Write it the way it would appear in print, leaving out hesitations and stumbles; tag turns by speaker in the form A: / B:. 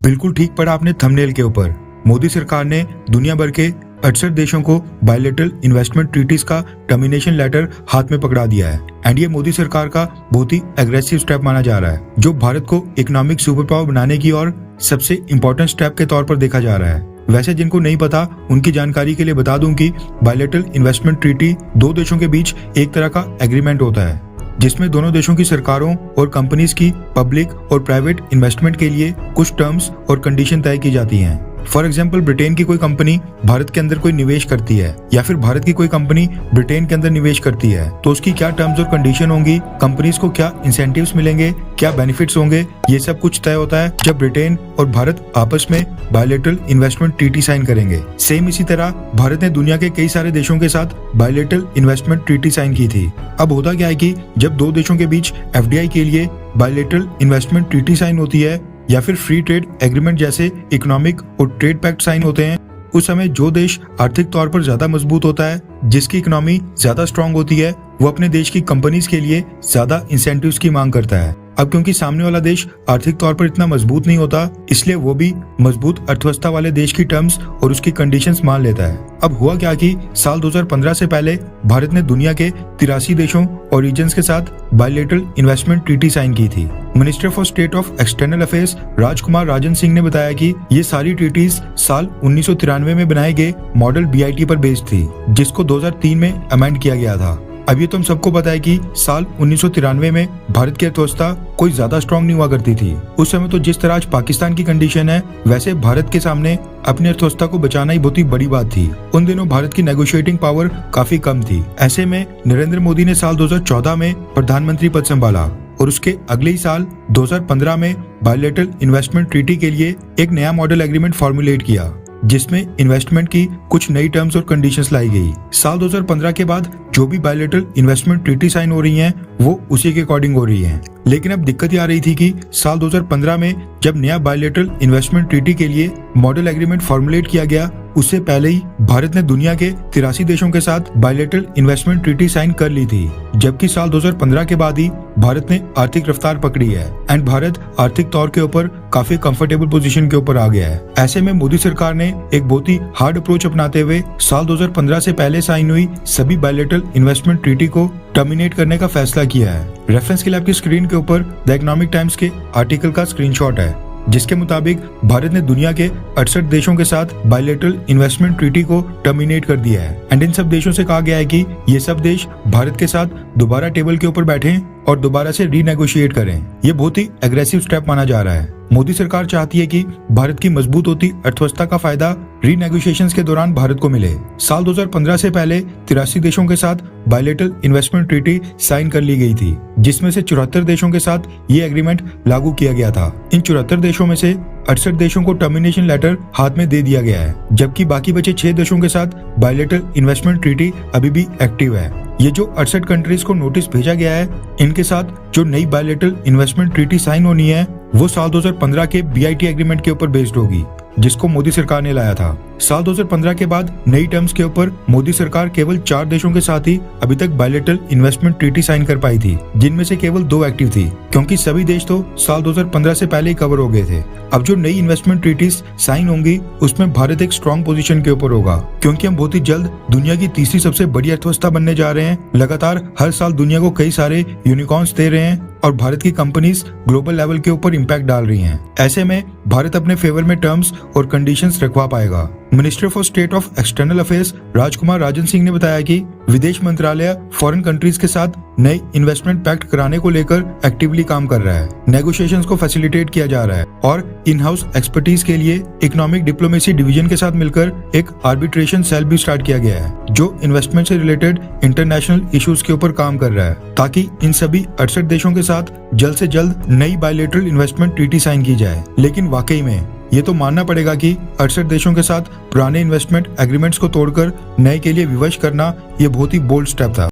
A: बिल्कुल ठीक पड़ा आपने थंबनेल के ऊपर। मोदी सरकार ने दुनिया भर के 68 देशों को बायलैटरल इन्वेस्टमेंट ट्रीटीज का टर्मिनेशन लेटर हाथ में पकड़ा दिया है। एंड ये मोदी सरकार का बहुत ही एग्रेसिव स्टेप माना जा रहा है, जो भारत को इकोनॉमिक सुपर पावर बनाने की और सबसे इम्पोर्टेंट स्टेप के तौर पर देखा जा रहा है। वैसे जिनको नहीं पता उनकी जानकारी के लिए बता दूं कि बायलैटरल इन्वेस्टमेंट ट्रीटी दो देशों के बीच एक तरह का एग्रीमेंट होता है, जिसमें दोनों देशों की सरकारों और कंपनीज की पब्लिक और प्राइवेट इन्वेस्टमेंट के लिए कुछ टर्म्स और कंडीशन तय की जाती हैं। फॉर एग्जाम्पल, ब्रिटेन की कोई कंपनी भारत के अंदर कोई निवेश करती है या फिर भारत की कोई कंपनी ब्रिटेन के अंदर निवेश करती है, तो उसकी क्या टर्म्स और कंडीशन होंगी, कंपनीज को क्या इंसेंटिव्स मिलेंगे, क्या बेनिफिट्स होंगे, ये सब कुछ तय होता है जब ब्रिटेन और भारत आपस में बायलैटरल इन्वेस्टमेंट ट्रीटी साइन करेंगे। सेम इसी तरह भारत ने दुनिया के कई सारे देशों के साथ बायलैटरल इन्वेस्टमेंट ट्रीटी साइन की थी। अब होता क्या है कि जब दो देशों के बीच FDI के लिए बायलैटरल इन्वेस्टमेंट ट्रीटी साइन होती है या फिर फ्री ट्रेड एग्रीमेंट जैसे इकोनॉमिक और ट्रेड पैक्ट साइन होते हैं, उस समय जो देश आर्थिक तौर पर ज्यादा मजबूत होता है, जिसकी इकोनॉमी ज्यादा स्ट्रांग होती है, वो अपने देश की कंपनीज के लिए ज्यादा इंसेंटिव्स की मांग करता है। अब क्योंकि सामने वाला देश आर्थिक तौर पर इतना मजबूत नहीं होता, इसलिए वो भी मजबूत अर्थव्यवस्था वाले देश की टर्म्स और उसकी कंडीशंस मान लेता है। अब हुआ क्या कि साल 2015 से पहले भारत ने दुनिया के 83 देशों और रीजन्स के साथ बायलैटरल इन्वेस्टमेंट ट्रीटी साइन की थी। Minister for state of external affairs Rajkumar Rajan Singh ने बताया कि ये सारी ट्रीटीज साल 1993 में बनाए गए मॉडल BIT पर बेस्ड थी, जिसको 2003 में अमेंड किया गया था। अब ये तो हम सबको पता है कि साल 1993 में भारत की अर्थव्यवस्था कोई ज्यादा स्ट्रांग नहीं हुआ करती थी। उस समय तो जिस तरह आज पाकिस्तान की कंडीशन है, वैसे भारत के सामने अपनी अर्थव्यवस्था को बचाना ही बहुत ही बड़ी बात थी। उन दिनों भारत की नेगोशिएटिंग पावर काफी कम थी। ऐसे में नरेंद्र मोदी ने साल 2014 में प्रधानमंत्री पद संभाला और उसके अगले ही साल 2015 में बायलैटरल इन्वेस्टमेंट ट्रीटी के लिए एक नया मॉडल एग्रीमेंट फॉर्मुलेट किया, जिसमें इन्वेस्टमेंट की कुछ नई टर्म्स और कंडीशंस लाई गई। साल 2015 के बाद जो भी बायलैटरल इन्वेस्टमेंट ट्रीटी साइन हो रही हैं, वो उसी के अकॉर्डिंग हो रही हैं। लेकिन अब दिक्कत ये आ रही थी कि साल 2015 में जब नया बायलैटरल इन्वेस्टमेंट ट्रीटी के लिए मॉडल एग्रीमेंट फॉर्मुलेट किया गया, उससे पहले ही भारत ने दुनिया के 83 देशों के साथ बायलैटरल इन्वेस्टमेंट ट्रीटी साइन कर ली थी, जबकि साल 2015 के बाद ही भारत ने आर्थिक रफ्तार पकड़ी है एंड भारत आर्थिक तौर के ऊपर काफी कंफर्टेबल पोजीशन के ऊपर आ गया है। ऐसे में मोदी सरकार ने एक बहुत ही हार्ड अप्रोच अपनाते हुए साल 2015 से पहले साइन हुई सभी बायलैटरल इन्वेस्टमेंट ट्रीटी को टर्मिनेट करने का फैसला किया है। रेफरेंस के लिए आपकी स्क्रीन के ऊपर द इकोनॉमिक टाइम्स के आर्टिकल का स्क्रीनशॉट है, जिसके मुताबिक भारत ने दुनिया के 68 देशों के साथ बायलैटरल इन्वेस्टमेंट ट्रीटी को टर्मिनेट कर दिया है। एंड इन सब देशों से कहा गया है कि ये सब देश भारत के साथ दोबारा टेबल के ऊपर बैठें और दोबारा से रीनेगोशिएट करें। ये बहुत ही एग्रेसिव स्टेप माना जा रहा है। मोदी सरकार चाहती है कि भारत की मजबूत होती अर्थव्यवस्था का फायदा रीनेगोशिएशंस के दौरान भारत को मिले। साल 2015 से पहले 83 देशों के साथ बायलैटरल इन्वेस्टमेंट ट्रीटी साइन कर ली गई थी, जिसमें से 74 देशों के साथ ये एग्रीमेंट लागू किया गया था। इन 74 देशों में से 68 देशों को टर्मिनेशन लेटर हाथ में दे दिया गया है, जबकि बाकी बचे 6 देशों के साथ बायलैटरल इन्वेस्टमेंट ट्रीटी अभी भी एक्टिव है। ये जो 68 कंट्रीज को नोटिस भेजा गया है, इनके साथ जो नई बायलैटरल इन्वेस्टमेंट ट्रीटी साइन होनी है, वो साल 2015 के BIT एग्रीमेंट के ऊपर बेस्ड होगी, जिसको मोदी सरकार ने लाया था। साल 2015 के बाद नई टर्म्स के ऊपर मोदी सरकार केवल 4 देशों के साथ ही अभी तक बायलैटरल इन्वेस्टमेंट ट्रीटी साइन कर पाई थी, जिनमें से केवल 2 एक्टिव थी, क्योंकि सभी देश तो साल 2015 से पहले ही कवर हो गए थे। अब जो नई इन्वेस्टमेंट ट्रीटीज साइन होंगी, उसमें भारत एक स्ट्रॉन्ग पोजीशन के ऊपर होगा, क्योंकि हम बहुत ही जल्द दुनिया की तीसरी सबसे बड़ी अर्थव्यवस्था बनने जा रहे हैं। लगातार हर साल दुनिया को कई सारे यूनिकॉर्न्स दे रहे हैं और भारत की कंपनीज ग्लोबल लेवल के ऊपर इम्पैक्ट डाल रही हैं। ऐसे में भारत अपने फेवर में टर्म्स और कंडीशंस रखवा पाएगा। Minister for state of external affairs Rajkumar Rajan Singh ने बताया कि विदेश मंत्रालय फॉरेन कंट्रीज के साथ नए इन्वेस्टमेंट पैक्ट कराने को लेकर एक्टिवली काम कर रहा है। नेगोशिएशंस को फैसिलिटेट किया जा रहा है और इन हाउस एक्सपर्टीज के लिए इकोनॉमिक डिप्लोमेसी डिवीजन के साथ मिलकर एक आर्बिट्रेशन सेल भी स्टार्ट किया गया है, जो इन्वेस्टमेंट से रिलेटेड इंटरनेशनल इश्यूज के ऊपर काम कर रहा है, ताकि इन सभी 68 देशों के साथ जल्द से जल्द नई बायलैटरल इन्वेस्टमेंट ट्रीटी साइन की जाए। लेकिन वाकई में ये तो मानना पड़ेगा कि 68 देशों के साथ पुराने इन्वेस्टमेंट एग्रीमेंट्स को तोड़कर नए के लिए विवश करना ये बहुत ही बोल्ड स्टेप था।